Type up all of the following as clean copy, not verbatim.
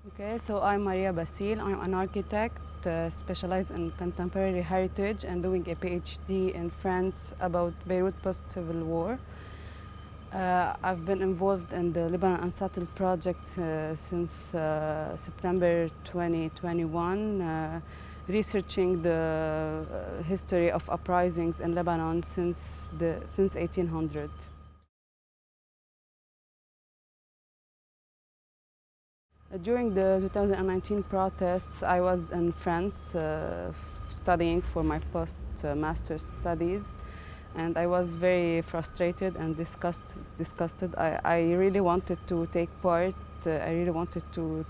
Okay, so I'm Maria Bassil. I'm an architect specialized in contemporary heritage and doing a PhD in France about Beirut post-civil war. I've been involved in the Lebanon Unsettled project since September 2021, researching the history of uprisings in Lebanon since 1800. During the 2019 protests, I was in France studying for my post-master's studies, and I was very frustrated and disgusted. I really wanted to take part. I really wanted to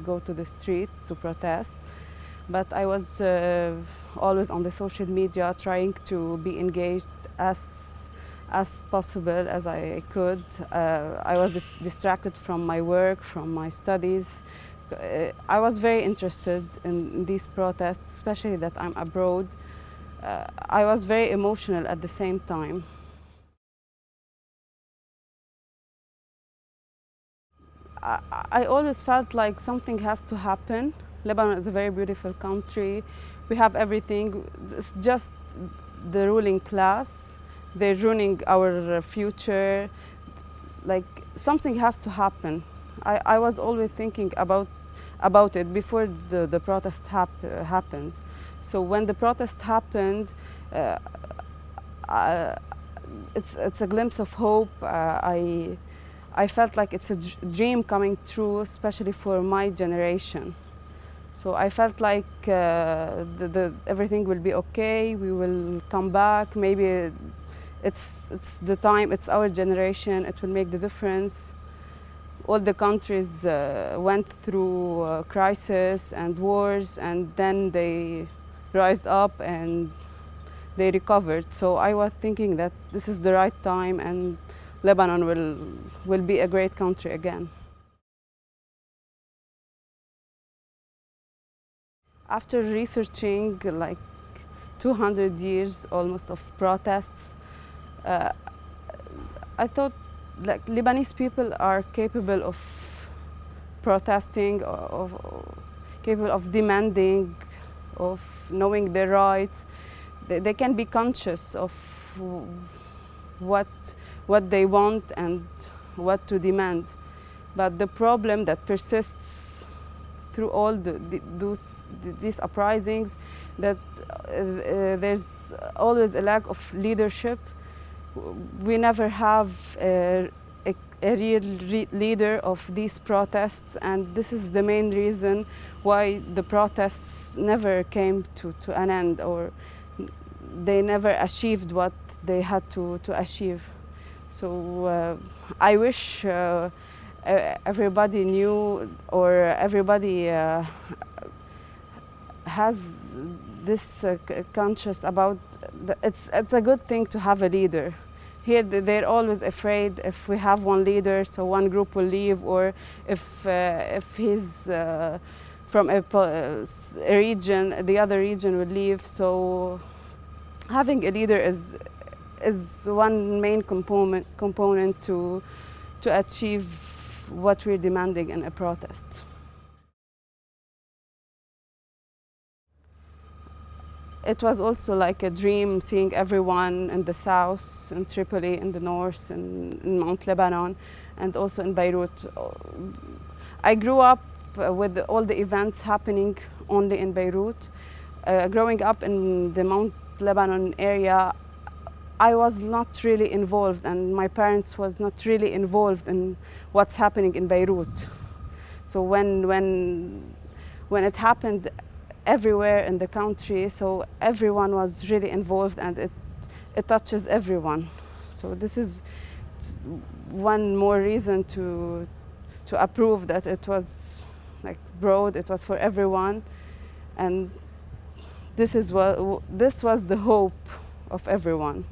go to the streets to protest, but I was always on the social media trying to be engaged as possible as I could. I was distracted from my work, from my studies. I was very interested in these protests, especially that I'm abroad. I was very emotional at the same time. I always felt like something has to happen. Lebanon is a very beautiful country. We have everything. It's just the ruling class. They're ruining our future. Like, something has to happen. I was always thinking about it before the protest happened. So when the protest happened, it's a glimpse of hope. I felt like it's a dream coming true, especially for my generation. So I felt like everything will be okay. We will come back. Maybe it's the time. It's our generation. It will make the difference. All the countries went through crisis and wars, and then they rised up and they recovered. So I was thinking that this is the right time, and Lebanon will be a great country again. After researching like 200 years almost of protests, I thought like Lebanese people are capable of protesting, capable of demanding, of knowing their rights. They can be conscious of what they want and what to demand. But the problem that persists through all these uprisings, that there's always a lack of leadership. We never have a real leader of these protests, and this is the main reason why the protests never came to an end, or they never achieved what they had to achieve. So I wish everybody knew, or everybody has this conscious about it's a good thing to have a leader. Here they're always afraid if we have one leader, so one group will leave, or if he's from a region, the other region will leave. So having a leader is one main component to achieve what we're demanding in a protest. It was also like a dream, seeing everyone in the south, in Tripoli, in the north, in Mount Lebanon, and also in Beirut. I grew up with all the events happening only in Beirut. Growing up in the Mount Lebanon area, I was not really involved, and my parents was not really involved in what's happening in Beirut. So when it happened everywhere in the country, so everyone was really involved, and it touches everyone. So this is one more reason to approve that it was like broad, it was for everyone, and this was the hope of everyone.